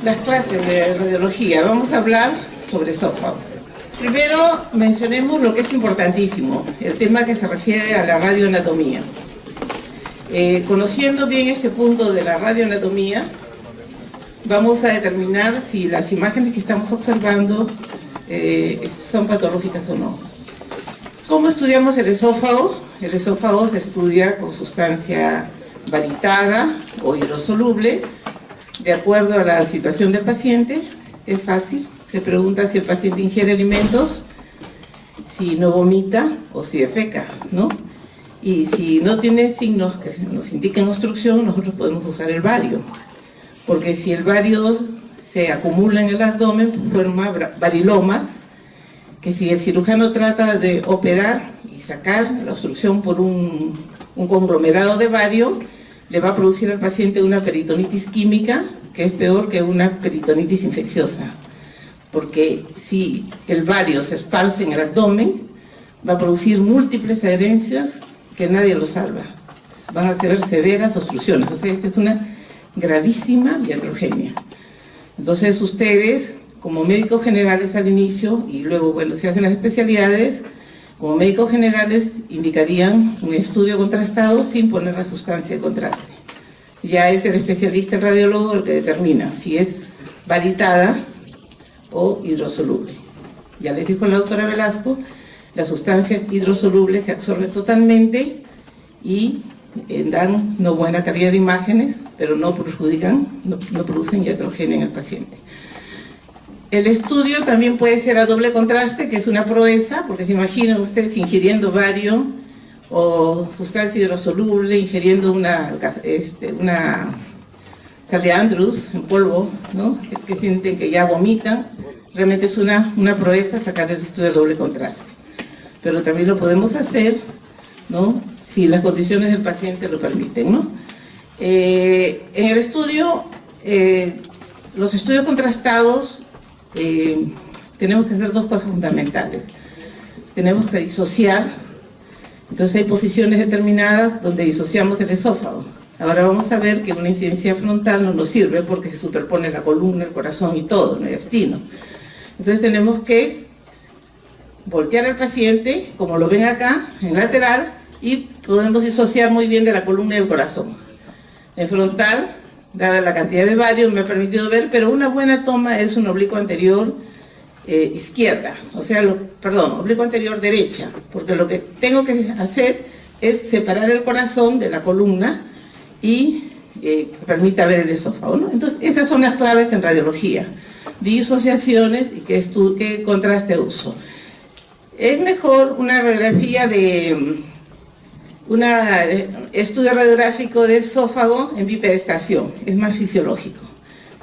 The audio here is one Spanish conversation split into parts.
Las clases de radiología. Vamos a hablar sobre esófago. Primero mencionemos lo que es importantísimo, el tema que se refiere a la radioanatomía. Conociendo bien ese punto de la radioanatomía, vamos a determinar si las imágenes que estamos observando son patológicas o no. ¿Cómo estudiamos el esófago? El esófago se estudia con sustancia baritada o hidrosoluble, de acuerdo a la situación del paciente. Es fácil, se pregunta si el paciente ingiere alimentos, si no vomita o si defeca, ¿no? Y si no tiene signos que nos indiquen obstrucción, nosotros podemos usar el bario, porque si el bario se acumula en el abdomen, forma varilomas, que si el cirujano trata de operar y sacar la obstrucción por un conglomerado de bario, le va a producir al paciente una peritonitis química, que es peor que una peritonitis infecciosa, porque si el bario se esparce en el abdomen, va a producir múltiples adherencias que nadie lo salva. Van a ser severas obstrucciones. O sea, esta es una gravísima iatrogenia. Entonces ustedes, como médicos generales al inicio, y luego, bueno, se hacen las especialidades, como médicos generales indicarían un estudio contrastado sin poner la sustancia de contraste. Ya es el especialista, el radiólogo, el que determina si es baritada o hidrosoluble. Ya les dijo la doctora Velasco, las sustancias hidrosolubles se absorben totalmente y dan no buena calidad de imágenes, pero no perjudican, no producen iatrogenia en el paciente. El estudio también puede ser a doble contraste, que es una proeza, porque se imaginan ustedes ingiriendo bario o sustancia hidrosoluble, ingiriendo una sal de Andrews en polvo, ¿no? que sienten que ya vomitan. Realmente es una proeza sacar el estudio a doble contraste. Pero también lo podemos hacer, ¿no? Si las condiciones del paciente lo permiten, ¿no? En el estudio, los estudios contrastados, tenemos que hacer dos cosas fundamentales. Tenemos que disociar, entonces hay posiciones determinadas donde disociamos el esófago. Ahora vamos a ver que una incidencia frontal no nos sirve porque se superpone la columna, el corazón y todo, el mediastino. Entonces tenemos que voltear al paciente, como lo ven acá, en lateral, y podemos disociar muy bien de la columna y el corazón. En frontal, dada la cantidad de bario, me ha permitido ver, pero una buena toma es un oblicuo anterior izquierda, o sea, oblicuo anterior derecha, porque lo que tengo que hacer es separar el corazón de la columna y que permita ver el esófago, ¿no? Entonces, esas son las claves en radiología, disociaciones y qué contraste uso. Es mejor una radiografía un estudio radiográfico de esófago en bipedestación, es más fisiológico.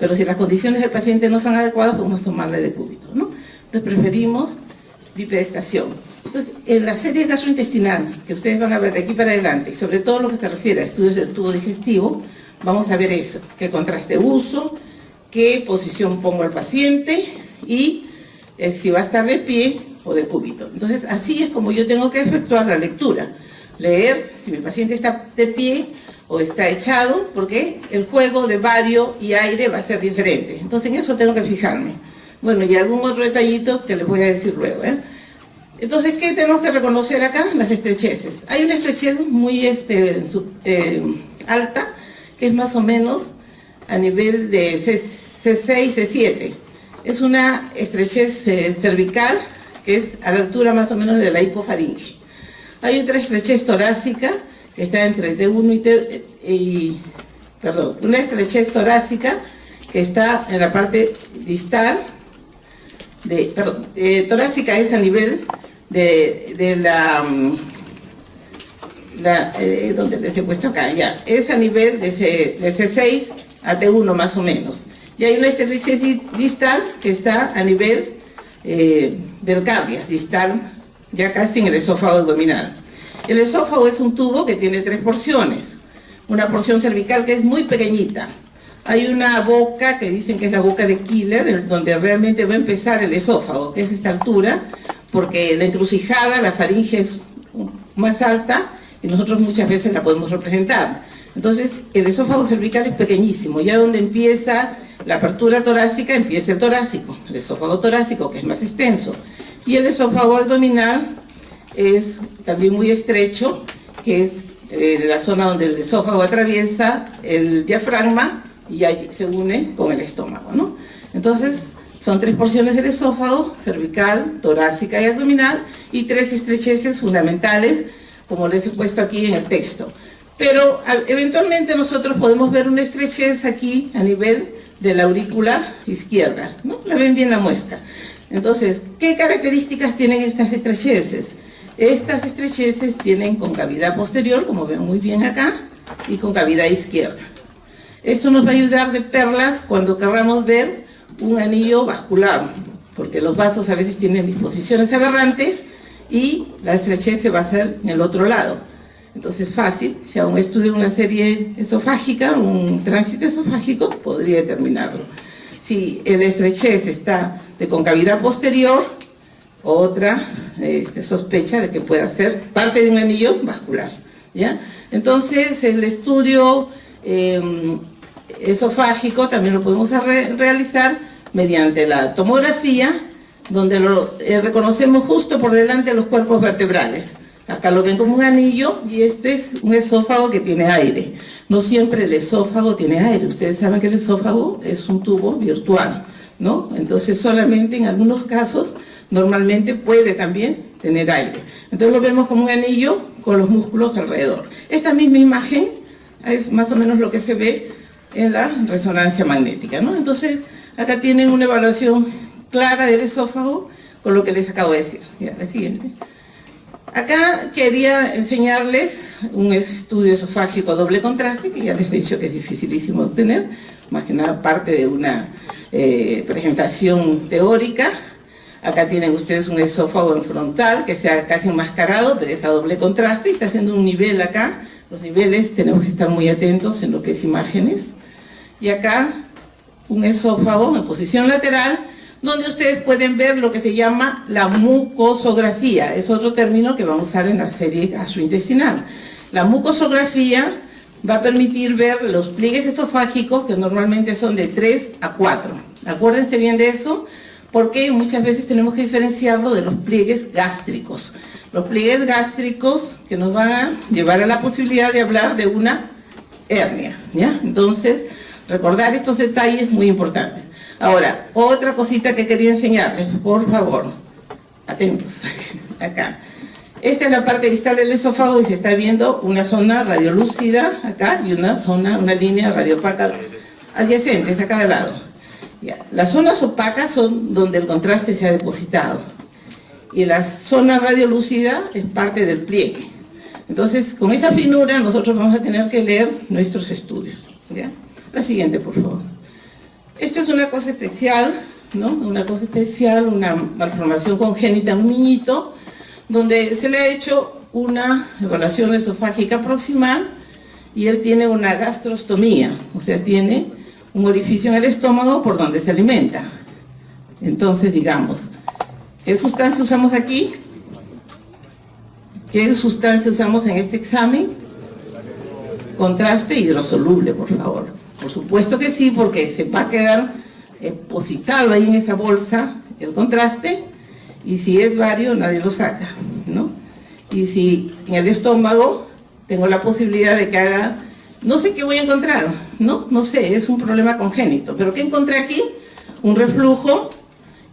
Pero si las condiciones del paciente no son adecuadas, podemos tomarle decúbito, ¿no? Entonces preferimos bipedestación. Entonces, en la serie gastrointestinal, que ustedes van a ver de aquí para adelante, y sobre todo lo que se refiere a estudios del tubo digestivo, vamos a ver eso, qué contraste uso, qué posición pongo al paciente y si va a estar de pie o de cúbito. Entonces, así es como yo tengo que efectuar la lectura. Leer si mi paciente está de pie o está echado, porque el juego de bario y aire va a ser diferente. Entonces, en eso tengo que fijarme. Bueno, y algún otro detallito que les voy a decir luego, ¿eh? Entonces, ¿qué tenemos que reconocer acá? Las estrecheces. Hay una estrechez muy alta, que es más o menos a nivel de C6, C7. Es una estrechez cervical, que es a la altura más o menos de la hipofaringe. Hay otra estrechez torácica, que está entre T1 y una estrechez torácica que está en la parte distal, torácica es a nivel de donde les he puesto acá, ya, es a nivel de C6 a T1 más o menos. Y hay una estrechez distal que está a nivel del cardias, distal, ya casi en el esófago abdominal. El esófago es un tubo que tiene tres porciones. Una porción cervical que es muy pequeñita. Hay una boca que dicen que es la boca de Killer, donde realmente va a empezar el esófago, que es esta altura, porque la encrucijada, la faringe es más alta y nosotros muchas veces la podemos representar. Entonces, el esófago cervical es pequeñísimo, ya donde empieza la apertura torácica empieza el torácico, el esófago torácico, que es más extenso, y el esófago abdominal es también muy estrecho, que es la zona donde el esófago atraviesa el diafragma y ahí se une con el estómago, ¿no? Entonces, son 3 porciones del esófago: cervical, torácica y abdominal, y 3 estrecheces fundamentales, como les he puesto aquí en el texto. Pero eventualmente nosotros podemos ver una estrechez aquí a nivel de la aurícula izquierda, ¿no? La ven bien la muesca. Entonces, ¿qué características tienen estas estrecheces? Estas estrecheces tienen concavidad posterior, como ven muy bien acá, y concavidad izquierda. Esto nos va a ayudar de perlas cuando queramos ver un anillo vascular, porque los vasos a veces tienen disposiciones aberrantes y la estrechez se va a hacer en el otro lado. Entonces, fácil, si a un estudio de una serie esofágica, un tránsito esofágico, podría determinarlo. Si el estrechez está de concavidad posterior, otra sospecha de que pueda ser parte de un anillo vascular, ¿ya? Entonces, el estudio esofágico también lo podemos realizar mediante la tomografía, donde reconocemos justo por delante los cuerpos vertebrales. Acá lo ven como un anillo y este es un esófago que tiene aire. No siempre el esófago tiene aire. Ustedes saben que el esófago es un tubo virtual, ¿no? Entonces solamente en algunos casos normalmente puede también tener aire. Entonces lo vemos como un anillo con los músculos alrededor. Esta misma imagen es más o menos lo que se ve en la resonancia magnética, ¿no? Entonces acá tienen una evaluación clara del esófago con lo que les acabo de decir. Ya, la siguiente. Acá quería enseñarles un estudio esofágico a doble contraste, que ya les he dicho que es dificilísimo obtener, más que nada parte de una presentación teórica. Acá tienen ustedes un esófago en frontal, que sea casi enmascarado, pero es a doble contraste, y está haciendo un nivel acá. Los niveles tenemos que estar muy atentos en lo que es imágenes. Y acá un esófago en posición lateral, donde ustedes pueden ver lo que se llama la mucosografía. Es otro término que vamos a usar en la serie gastrointestinal. La mucosografía va a permitir ver los pliegues esofágicos, que normalmente son de 3 a 4. Acuérdense bien de eso, porque muchas veces tenemos que diferenciarlo de los pliegues gástricos. Los pliegues gástricos que nos van a llevar a la posibilidad de hablar de una hernia, ¿ya? Entonces, recordar estos detalles muy importantes. Ahora, otra cosita que quería enseñarles, por favor, atentos, acá. Esta es la parte distal del esófago y se está viendo una zona radiolúcida acá y una línea radiopaca adyacentes acá de lado. Ya. Las zonas opacas son donde el contraste se ha depositado y la zona radiolúcida es parte del pliegue. Entonces, con esa finura nosotros vamos a tener que leer nuestros estudios, ¿ya? La siguiente, por favor. Esto es una cosa especial, ¿no? Una cosa especial, una malformación congénita a un niñito, donde se le ha hecho una evaluación esofágica proximal y él tiene una gastrostomía, o sea, tiene un orificio en el estómago por donde se alimenta. Entonces, digamos, ¿qué sustancia usamos aquí? ¿Qué sustancia usamos en este examen? Contraste hidrosoluble, por favor. Por supuesto que sí, porque se va a quedar depositado ahí en esa bolsa el contraste, y si es vario nadie lo saca, ¿no? Y si en el estómago tengo la posibilidad de que haga, no sé qué voy a encontrar, no sé, es un problema congénito, pero ¿qué encontré aquí? Un reflujo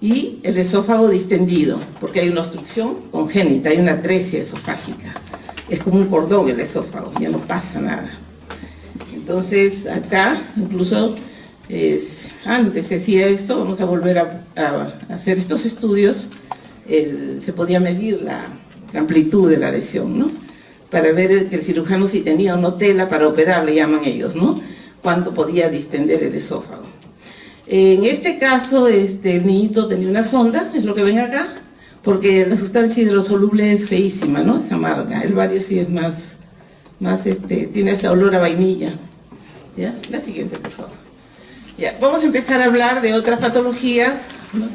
y el esófago distendido, porque hay una obstrucción congénita, hay una atresia esofágica, es como un cordón el esófago, ya no pasa nada. Entonces acá incluso antes se hacía esto, vamos a volver a hacer estos estudios, se podía medir la amplitud de la lesión, ¿no? Para ver que el cirujano si tenía o no tela para operar, le llaman ellos, ¿no? Cuánto podía distender el esófago. En este caso, el niñito tenía una sonda, es lo que ven acá, porque la sustancia hidrosoluble es feísima, ¿no? Es amarga. El bario sí es más tiene hasta olor a vainilla. ¿Ya? La siguiente, por favor. Ya, vamos a empezar a hablar de otras patologías, ¿no?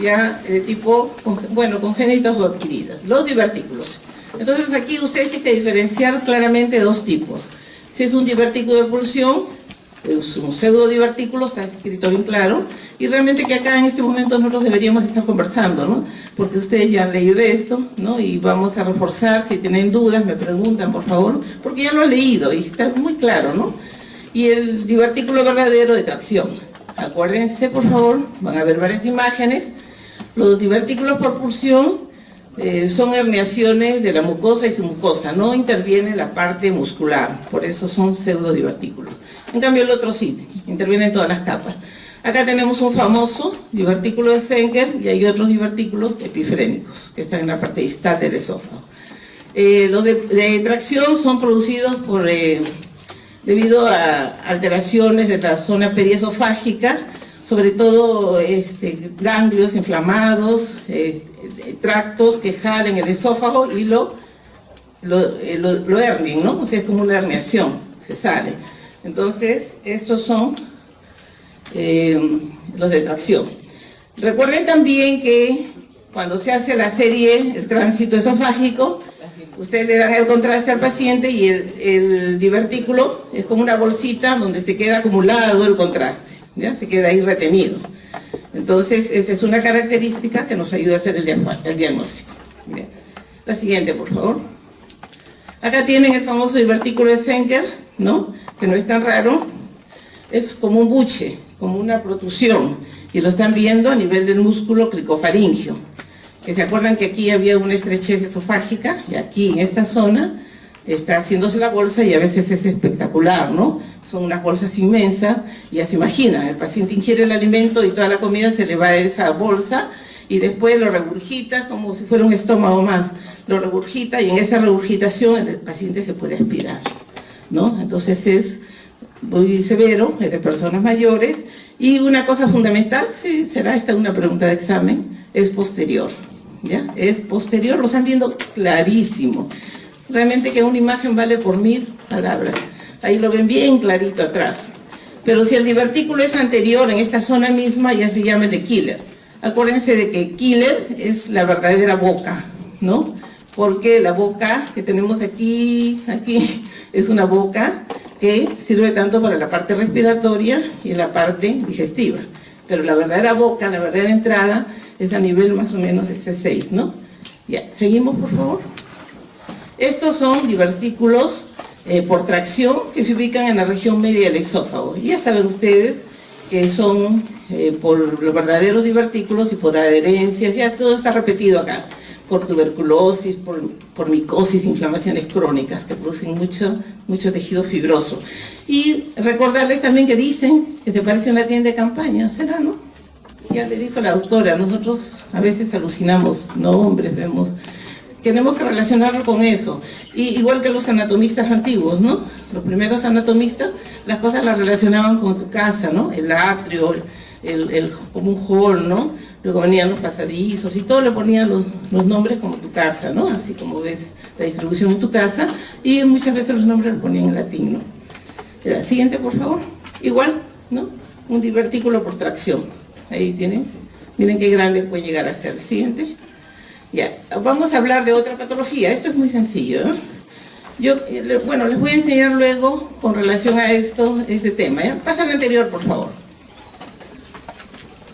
Ya de tipo, bueno, congénitas o adquiridas. Los divertículos. Entonces aquí ustedes tienen que diferenciar claramente dos tipos. Si es un divertículo de pulsión, Es un pseudodivertículo, está escrito bien claro, y realmente que acá en este momento nosotros deberíamos estar conversando, ¿no? Porque ustedes ya han leído esto, ¿no? Y vamos a reforzar, si tienen dudas, me preguntan, por favor, porque ya lo he leído y está muy claro, ¿no? Y el divertículo verdadero de tracción. Acuérdense, por favor, van a ver varias imágenes. Los divertículos por pulsión son herniaciones de la mucosa y submucosa, no interviene la parte muscular, por eso son pseudodivertículos. En cambio el otro sí, interviene en todas las capas. Acá tenemos un famoso divertículo de Zenker y hay otros divertículos epifrénicos que están en la parte distal del esófago. Los de tracción son producidos debido a alteraciones de la zona periesofágica, sobre todo ganglios inflamados, tractos que jalen el esófago y lo hernien, ¿no? O sea, es como una herniación, se sale. Entonces, estos son los de tracción. Recuerden también que cuando se hace la serie, el tránsito esofágico, ustedes le dan el contraste al paciente y el divertículo es como una bolsita donde se queda acumulado el contraste, ¿ya? Se queda ahí retenido. Entonces, esa es una característica que nos ayuda a hacer el diagnóstico. Bien. La siguiente, por favor. Acá tienen el famoso divertículo de Zenker, ¿no? Que no es tan raro. Es como un buche, como una protrusión, y lo están viendo a nivel del músculo cricofaringio. Que se acuerdan que aquí había una estrechez esofágica, y aquí en esta zona está haciéndose la bolsa y a veces es espectacular, ¿no? Son unas bolsas inmensas, y ya se imagina, el paciente ingiere el alimento y toda la comida se le va a esa bolsa, y después lo regurgita como si fuera un estómago más, lo regurgita y en esa regurgitación el paciente se puede aspirar, ¿no? Entonces es muy severo, es de personas mayores, y una cosa fundamental, sí, será esta una pregunta de examen, es posterior, ¿ya? Es posterior, lo están viendo clarísimo. Realmente que una imagen vale por 1000 palabras. Ahí lo ven bien clarito atrás. Pero si el divertículo es anterior en esta zona misma, ya se llama el de Killer. Acuérdense de que Killer es la verdadera boca, ¿no? Porque la boca que tenemos aquí, es una boca que sirve tanto para la parte respiratoria y la parte digestiva. Pero la verdadera boca, la verdadera entrada, es a nivel más o menos de C6, ¿no? Ya, seguimos, por favor. Estos son divertículos por tracción que se ubican en la región media del esófago. Y ya saben ustedes que son por los verdaderos divertículos y por adherencias, ya todo está repetido acá, por tuberculosis, por micosis, inflamaciones crónicas que producen mucho tejido fibroso. Y recordarles también que dicen que se parece a una tienda de campaña, ¿será, no? Ya le dijo la doctora, nosotros a veces alucinamos nombres, vemos. Tenemos que relacionarlo con eso, y igual que los anatomistas antiguos, ¿no? Los primeros anatomistas, las cosas las relacionaban con tu casa, ¿no? El atrio, como un hall, ¿no? Luego venían los pasadizos y todo le ponían los nombres como tu casa, ¿no? Así como ves la distribución en tu casa, y muchas veces los nombres los ponían en latín, ¿no? La siguiente, por favor. Igual, ¿no? Un divertículo por tracción. Ahí tienen. Miren qué grande puede llegar a ser. El siguiente. Ya, vamos a hablar de otra patología. Esto es muy sencillo, ¿eh? Les voy a enseñar luego con relación a este tema, ¿ya? Pasa la anterior, por favor.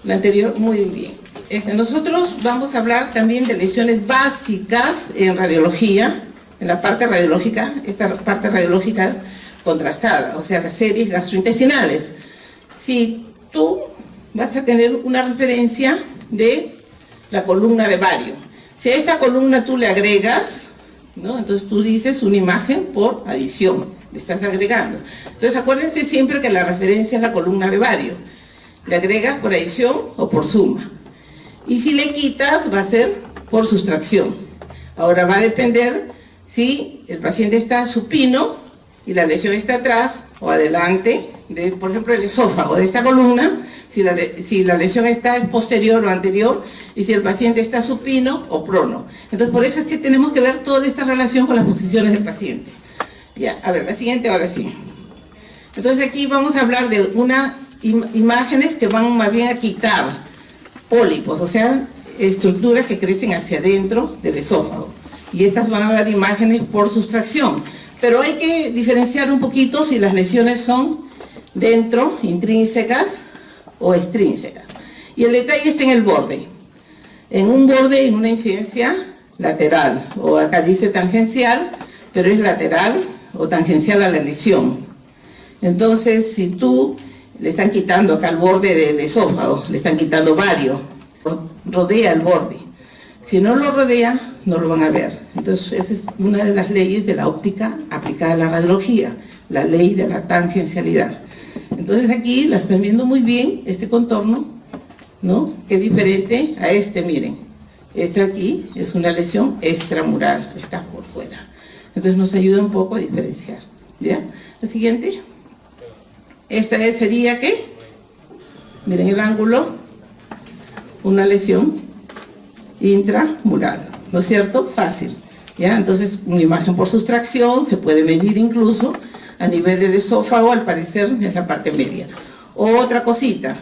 La anterior, muy bien. Nosotros vamos a hablar también de lesiones básicas en radiología, en la parte radiológica, esta parte radiológica contrastada, o sea, las series gastrointestinales. Si tú vas a tener una referencia de la columna de Vario, si a esta columna tú le agregas, ¿no? Entonces tú dices una imagen por adición, le estás agregando. Entonces acuérdense siempre que la referencia es la columna de Vario. Le agregas por adición o por suma. Y si le quitas, va a ser por sustracción. Ahora va a depender si el paciente está supino y la lesión está atrás o adelante, por ejemplo, el esófago de esta columna, si la lesión está posterior o anterior, y si el paciente está supino o prono. Entonces, por eso es que tenemos que ver toda esta relación con las posiciones del paciente. Ya, a ver, la siguiente, ahora sí. Entonces, aquí vamos a hablar de unas imágenes que van más bien a quitar pólipos, o sea, estructuras que crecen hacia adentro del esófago. Y estas van a dar imágenes por sustracción. Pero hay que diferenciar un poquito si las lesiones son dentro, intrínsecas o extrínsecas. Y el detalle está en el borde. En un borde, en una incidencia lateral, o acá dice tangencial, pero es lateral o tangencial a la lesión. Entonces, si tú le están quitando acá el borde del esófago, le están quitando vario, rodea el borde. Si no lo rodea, no lo van a ver. Entonces, esa es una de las leyes de la óptica aplicada a la radiología, la ley de la tangencialidad. Entonces aquí la están viendo muy bien, este contorno, ¿no? Que es diferente a este, miren. Este aquí es una lesión extramural, está por fuera. Entonces nos ayuda un poco a diferenciar. ¿Ya? La siguiente. Esta sería, ¿qué? Miren el ángulo, una lesión intramural, ¿no es cierto? Fácil. ¿Ya? Entonces una imagen por sustracción, se puede medir incluso a nivel del esófago, al parecer es la parte media. Otra cosita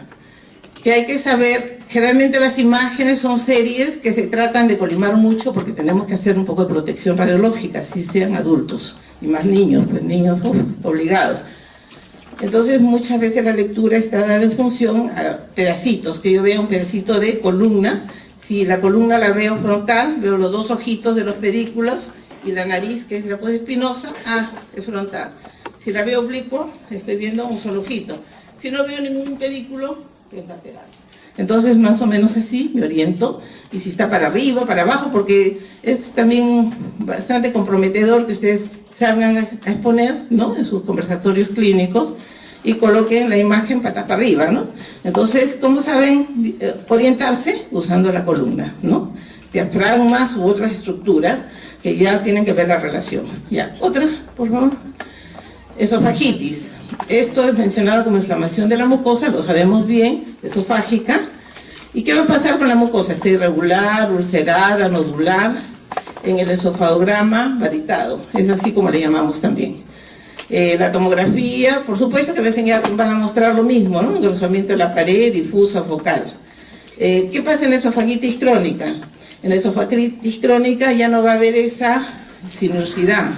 que hay que saber, generalmente las imágenes son series que se tratan de colimar mucho porque tenemos que hacer un poco de protección radiológica, si sean adultos y más niños, pues niños obligados. Entonces muchas veces la lectura está dada en función a pedacitos, que yo vea un pedacito de columna. Si la columna la veo frontal, veo los dos ojitos de los pedículos y la nariz, que es la pues espinosa, es frontal. Si la veo oblicua, estoy viendo un solo ojito. Si no veo ningún pedículo, es lateral. Entonces, más o menos así me oriento. Y si está para arriba, para abajo, porque es también bastante comprometedor que ustedes salgan a exponer, ¿no?, en sus conversatorios clínicos y coloquen la imagen patas para arriba, ¿no? Entonces, ¿cómo saben orientarse? Usando la columna, ¿no? Diafragmas u otras estructuras que ya tienen que ver la relación. Ya, otra, por favor. Esofagitis. Esto es mencionado como inflamación de la mucosa, lo sabemos bien, esofágica. ¿Y qué va a pasar con la mucosa? Está irregular, ulcerada, nodular, en el esofagograma varitado. Es así como le llamamos también. La tomografía, por supuesto que van a mostrar lo mismo, ¿no? Engrosamiento de la pared, difusa, focal. ¿Qué pasa en la esofagitis crónica? En la esofagitis crónica ya no va a haber esa sinuosidad.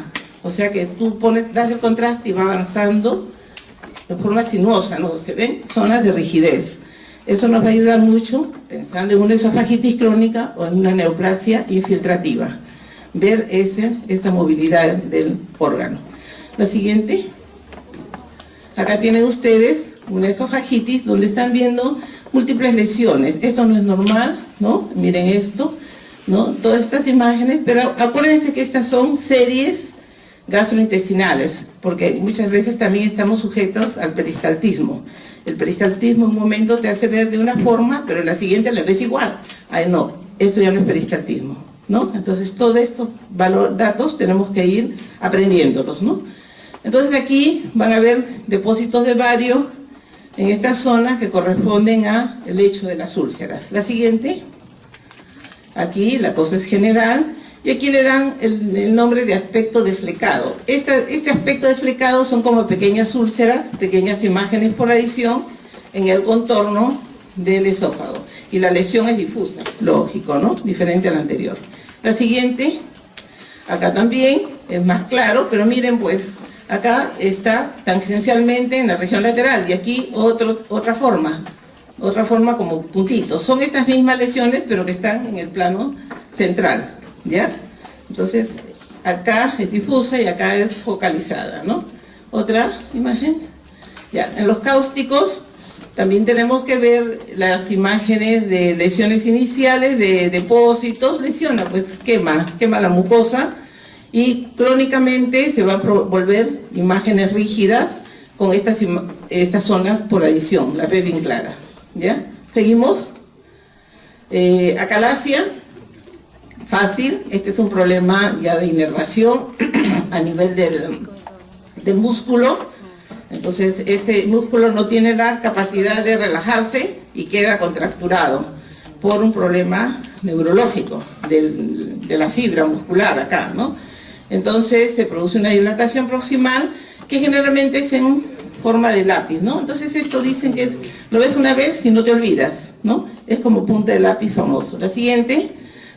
O sea que tú das el contraste y va avanzando de forma sinuosa, ¿no? Se ven zonas de rigidez. Eso nos va a ayudar mucho pensando en una esofagitis crónica o en una neoplasia infiltrativa. Ver esa movilidad del órgano. La siguiente. Acá tienen ustedes una esofagitis donde están viendo múltiples lesiones. Esto no es normal, ¿no? Miren esto, ¿no? Todas estas imágenes, pero acuérdense que estas son series gastrointestinales, porque muchas veces también estamos sujetos al peristaltismo. El peristaltismo en un momento te hace ver de una forma, pero en la siguiente la ves igual. Ay, no, esto ya no es peristaltismo, ¿no? Entonces todos estos datos tenemos que ir aprendiéndolos, ¿no? Entonces aquí van a ver depósitos de bario en estas zonas que corresponden al lecho de las úlceras. La siguiente, aquí la cosa es general, y aquí le dan el nombre de aspecto deflecado. Este aspecto deflecado son como pequeñas úlceras, pequeñas imágenes por adición en el contorno del esófago. Y la lesión es difusa, lógico, ¿no? Diferente a la anterior. La siguiente, acá también es más claro, pero miren pues, acá está tangencialmente en la región lateral y aquí otra forma como puntitos. Son estas mismas lesiones, pero que están en el plano central. ¿Ya? Entonces, acá es difusa y acá es focalizada, ¿no? Otra imagen. Ya, en los cáusticos también tenemos que ver las imágenes de lesiones iniciales, de depósitos, lesiona, pues quema la mucosa y crónicamente se van a volver imágenes rígidas con estas zonas por adición, la ve bien clara. ¿Ya? Seguimos. Acalasia. Fácil, este es un problema ya de inervación a nivel del músculo. Entonces este músculo no tiene la capacidad de relajarse y queda contracturado por un problema neurológico de la fibra muscular acá, ¿no? Entonces se produce una dilatación proximal que generalmente es en forma de lápiz, ¿no? Entonces esto dicen que lo ves una vez y no te olvidas, ¿no? Es como punta de lápiz famoso. La siguiente.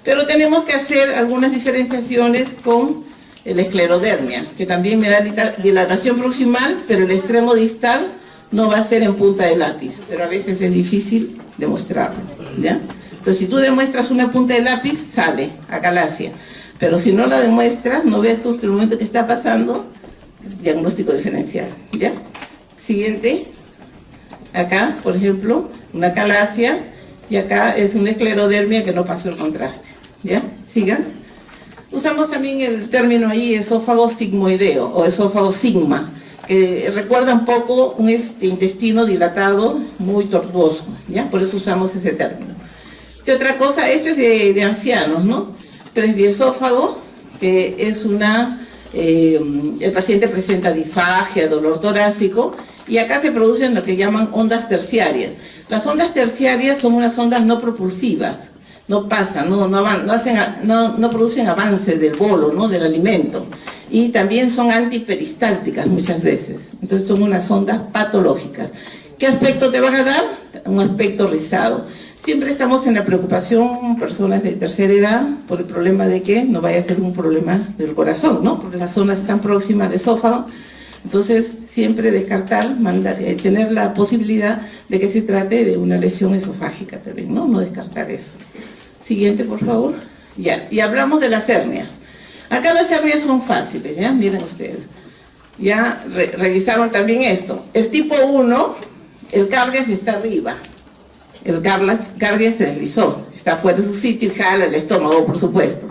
Pero tenemos que hacer algunas diferenciaciones con la esclerodermia, que también me da dilatación proximal, pero el extremo distal no va a ser en punta de lápiz, pero a veces es difícil demostrarlo, ¿ya? Entonces, si tú demuestras una punta de lápiz, sale acalasia. Pero si no la demuestras, no ves justo el momento que está pasando, diagnóstico diferencial, ¿ya? Siguiente. Acá, por ejemplo, una acalasia, y acá es una esclerodermia que no pasó el contraste, ¿ya? Sigan. Usamos también el término ahí esófago sigmoideo o esófago sigma, que recuerda un poco un intestino dilatado muy tortuoso, ¿ya? Por eso usamos ese término. ¿Qué otra cosa? Esto es de ancianos, ¿no? Presbiesófago, que es el paciente presenta disfagia, dolor torácico, y acá se producen lo que llaman ondas terciarias. Las ondas terciarias son unas ondas no propulsivas, no pasan, no producen avance del bolo, ¿no? Del alimento, y también son antiperistálticas muchas veces. Entonces son unas ondas patológicas. ¿Qué aspecto te van a dar? Un aspecto rizado. Siempre estamos en la preocupación, personas de tercera edad, por el problema de que no vaya a ser un problema del corazón, ¿no? Porque la zona es tan próxima al esófago. Entonces, siempre descartar, tener la posibilidad de que se trate de una lesión esofágica también, ¿no? No descartar eso. Siguiente, por favor. Ya, y hablamos de las hernias. Acá las hernias son fáciles, ¿ya? Miren ustedes. Ya revisaron también esto. El tipo 1, el cardias está arriba. El cardias se deslizó, está fuera de su sitio y jala el estómago, por supuesto.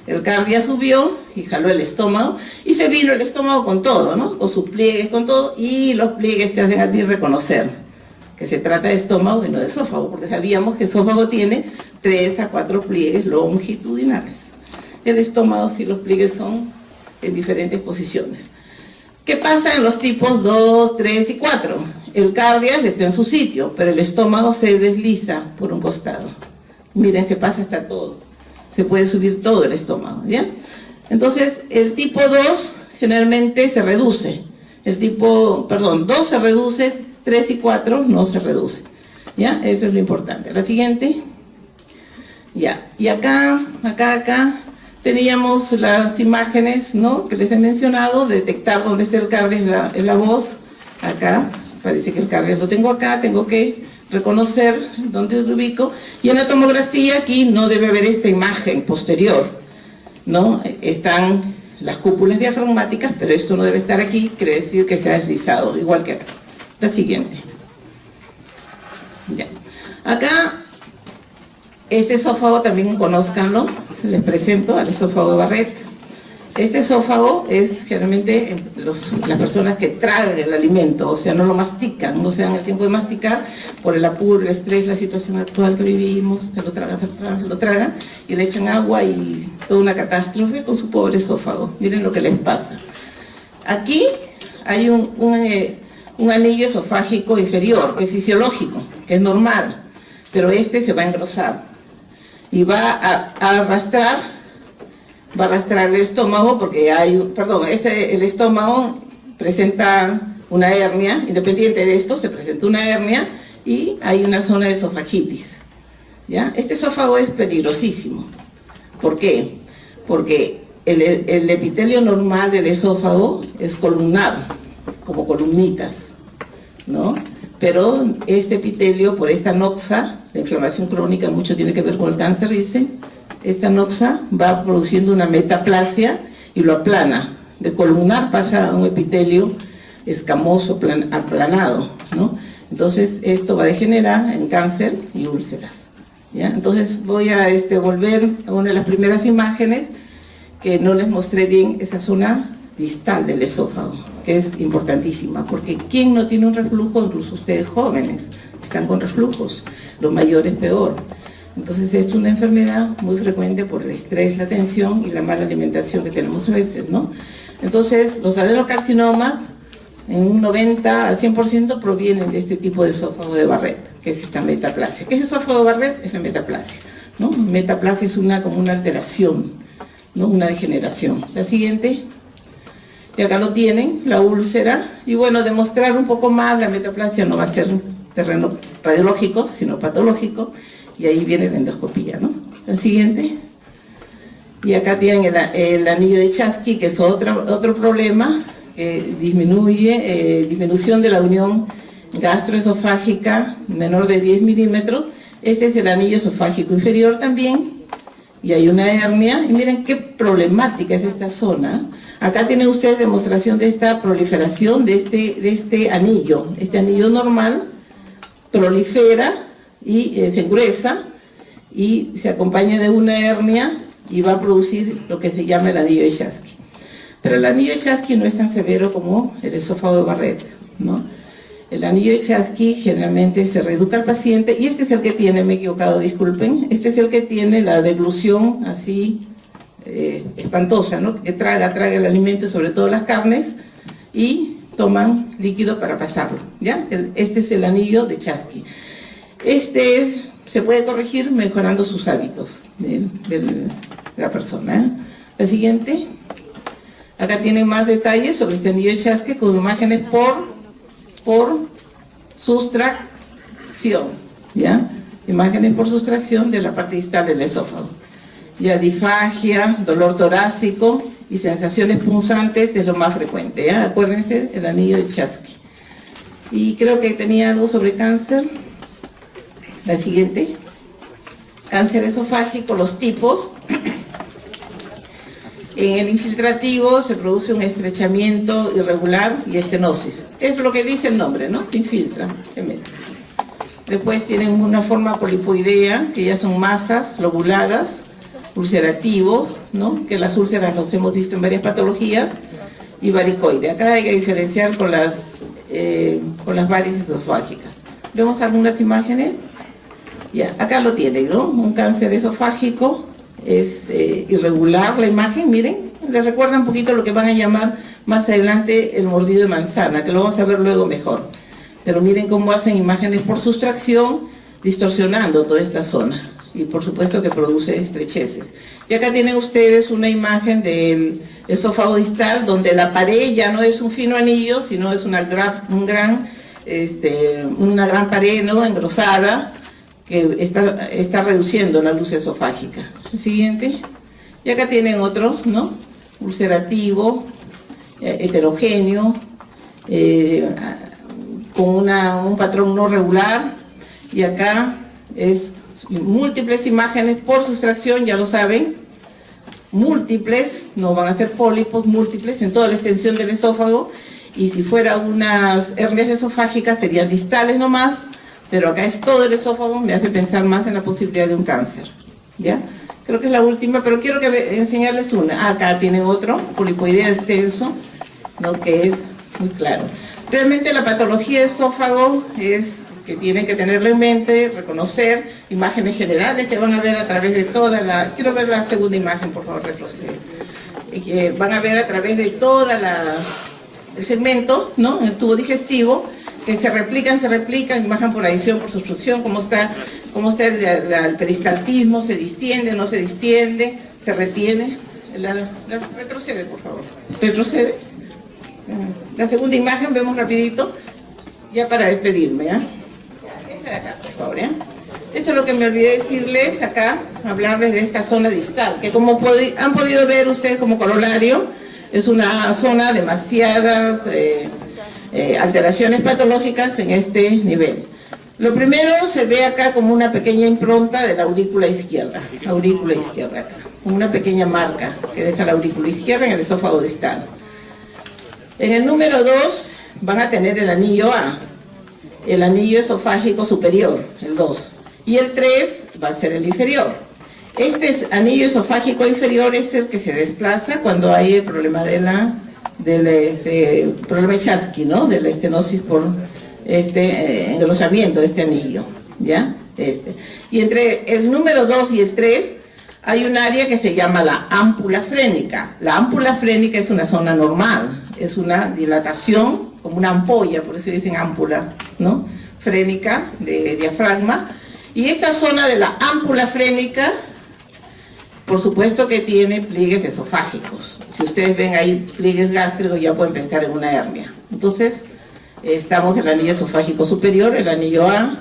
El cardias subió y jaló el estómago, y se vino el estómago con todo, ¿no? Con sus pliegues, con todo, y los pliegues te hacen a ti reconocer que se trata de estómago y no de esófago, porque sabíamos que el esófago tiene 3 a 4 pliegues longitudinales. El estómago, sí, los pliegues son en diferentes posiciones. ¿Qué pasa en los tipos 2, 3 y 4? El cardias está en su sitio, pero el estómago se desliza por un costado. Miren, se pasa hasta todo. Se puede subir todo el estómago, ¿ya? Entonces, el tipo 2 generalmente se reduce. 2 se reduce, 3 y 4 no se reduce, ¿ya? Eso es lo importante. La siguiente. Ya, y acá teníamos las imágenes, ¿no? Que les he mencionado, detectar dónde está el cardias en la voz. Acá, parece que el cardias lo tengo acá, tengo que reconocer dónde lo ubico. Y en la tomografía aquí no debe haber esta imagen posterior, ¿no? Están las cúpulas diafragmáticas, pero esto no debe estar aquí, quiere decir que se ha deslizado, igual que acá. La siguiente. Ya. Acá, este esófago también conózcanlo, les presento al esófago de Barrett. Este esófago es generalmente las personas que tragan el alimento, o sea, no lo mastican, no se dan el tiempo de masticar por el apuro, el estrés, la situación actual que vivimos, se lo tragan y le echan agua y toda una catástrofe con su pobre esófago. Miren lo que les pasa. Aquí hay un anillo esofágico inferior, que es fisiológico, que es normal, pero este se va a engrosar y va a arrastrar el estómago, porque el estómago presenta una hernia, independiente de esto, se presenta una hernia y hay una zona de esofagitis, ¿ya? Este esófago es peligrosísimo. ¿Por qué? Porque el epitelio normal del esófago es columnar, como columnitas, ¿no? Pero este epitelio, por esta noxa, la inflamación crónica mucho tiene que ver con el cáncer, dicen, esta noxa va produciendo una metaplasia y lo aplana. De columnar pasa a un epitelio escamoso, aplanado, ¿no? Entonces esto va a degenerar en cáncer y úlceras, ¿ya? Entonces voy a volver a una de las primeras imágenes que no les mostré bien, esa zona distal del esófago, que es importantísima, porque ¿quién no tiene un reflujo? Incluso ustedes jóvenes están con reflujos, los mayores peor. Entonces es una enfermedad muy frecuente por el estrés, la tensión y la mala alimentación que tenemos a veces, ¿no? Entonces los adenocarcinomas en un 90 al 100% provienen de este tipo de esófago de Barrett, que es esta metaplasia. ¿Qué es esófago de Barrett? Es la metaplasia, ¿no? Metaplasia es como una alteración, ¿no? Una degeneración. La siguiente, y acá lo tienen, la úlcera, y bueno, demostrar un poco más, la metaplasia no va a ser terreno radiológico, sino patológico, y ahí viene la endoscopía, ¿no? El siguiente. Y acá tienen el anillo de Chasky, que es otro problema, que disminución de la unión gastroesofágica menor de 10 milímetros. Este es el anillo esofágico inferior también, y hay una hernia, y miren qué problemática es esta zona. Acá tienen ustedes demostración de esta proliferación de este anillo. Este anillo normal prolifera y se engruesa, y se acompaña de una hernia, y va a producir lo que se llama el anillo de Chasky. Pero el anillo de Chasky no es tan severo como el esófago de Barrett, ¿no? El anillo de Chasky generalmente se reeduca al paciente, y este es el que tiene, me he equivocado, disculpen, este es el que tiene la deglución así espantosa, ¿no? Que traga el alimento, sobre todo las carnes, y toman líquido para pasarlo, ¿ya? Este es el anillo de Chasky. Se puede corregir mejorando sus hábitos de la persona. La siguiente. Acá tienen más detalles sobre este anillo de Chasky con imágenes por sustracción, ¿ya? Imágenes por sustracción de la parte distal del esófago. Ya disfagia, dolor torácico y sensaciones punzantes es lo más frecuente, ¿ya? Acuérdense, el anillo de Chasky. Y creo que tenía algo sobre cáncer. La siguiente. Cáncer esofágico, los tipos. En el infiltrativo se produce un estrechamiento irregular y estenosis. Es lo que dice el nombre, ¿no? Se infiltra, se mete. Después tienen una forma polipoidea, que ya son masas lobuladas, ulcerativos, ¿no? Que las úlceras los hemos visto en varias patologías, y varicoide. Acá hay que diferenciar con las varices esofágicas. ¿Vemos algunas imágenes? Ya, acá lo tienen, ¿no? Un cáncer esofágico. Es irregular la imagen, miren, les recuerda un poquito lo que van a llamar más adelante el mordido de manzana, que lo vamos a ver luego mejor. Pero miren cómo hacen imágenes por sustracción, distorsionando toda esta zona, y por supuesto que produce estrecheces. Y acá tienen ustedes una imagen del esófago distal, donde la pared ya no es un fino anillo, sino es una gran pared, ¿no? Engrosada, que está reduciendo la luz esofágica. Siguiente. Y acá tienen otro, ¿no? Ulcerativo, heterogéneo, con un patrón no regular. Y acá es múltiples imágenes por sustracción, ya lo saben. Múltiples, no van a ser pólipos, múltiples en toda la extensión del esófago. Y si fuera unas hernias esofágicas serían distales nomás, pero acá es todo el esófago, me hace pensar más en la posibilidad de un cáncer, ¿ya? Creo que es la última, pero quiero enseñarles una. Acá tienen otro, polipoidea extenso, ¿no? Que es muy claro. Realmente la patología de esófago es que tienen que tenerlo en mente, reconocer imágenes generales que van a ver a través de toda la... Quiero ver la segunda imagen, por favor, retrocede. Que van a ver a través de toda el segmento, ¿no? El tubo digestivo, que se replican, imagen por adición, por sustracción, cómo está el peristaltismo, se distiende, no se distiende, se retiene. Retrocede, por favor. Retrocede. La segunda imagen, vemos rapidito, ya para despedirme, ¿eh? Esta de acá, por favor, ¿eh? Eso es lo que me olvidé decirles acá, hablarles de esta zona distal, que como han podido ver ustedes como corolario, es una zona demasiadas alteraciones patológicas en este nivel. Lo primero se ve acá como una pequeña impronta de la aurícula izquierda, acá, una pequeña marca que deja la aurícula izquierda en el esófago distal. En el número 2 van a tener el anillo A, el anillo esofágico superior, el 2, y el 3 va a ser el inferior. Este anillo esofágico inferior es el que se desplaza cuando hay el problema del problema de Chasky, ¿no? De la estenosis por engrosamiento de este anillo, ¿ya? Y entre el número 2 y el 3 hay un área que se llama la ámpula frénica. La ámpula frénica es una zona normal, es una dilatación, como una ampolla, por eso dicen ámpula, ¿no? Frénica, de diafragma. Y esta zona de la ámpula frénica, por supuesto que tiene pliegues esofágicos. Si ustedes ven ahí pliegues gástricos, ya pueden pensar en una hernia. Entonces, estamos en el anillo esofágico superior, el anillo A,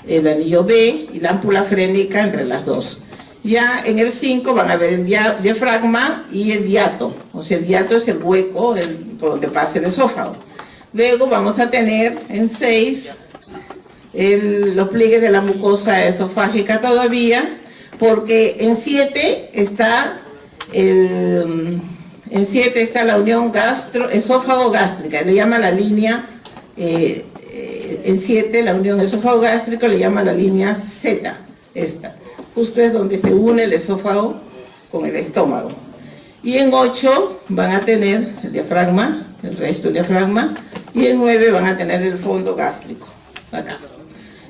el anillo B y la ámpula frénica entre las dos. Ya en el 5 van a ver el diafragma y el diato. O sea, el diato es el hueco por donde pasa el esófago. Luego vamos a tener en 6 los pliegues de la mucosa esofágica todavía, porque en 7 está la unión esófago-gástrica, le llama la línea, en 7 la unión esófago-gástrica le llama la línea Z, esta. Justo es donde se une el esófago con el estómago. Y en 8 van a tener el diafragma, el resto del diafragma, y en 9 van a tener el fondo gástrico, acá.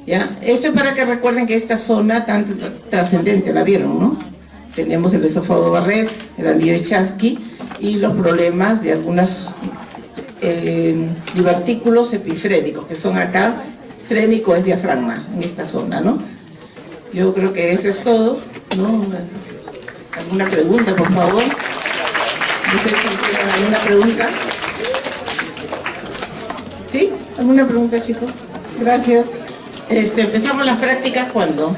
¿Ya? Esto es para que recuerden que esta zona tan trascendente, la vieron, ¿no? Tenemos el esófago Barrett, el anillo de Chasky y los problemas de algunos divertículos epifrénicos, que son acá, frénico es diafragma, en esta zona, ¿no? Yo creo que eso es todo, ¿no? ¿Alguna pregunta, por favor? No sé si tienen alguna pregunta. ¿Sí? ¿Alguna pregunta, chicos? Gracias. Empezamos las prácticas, ¿cuándo?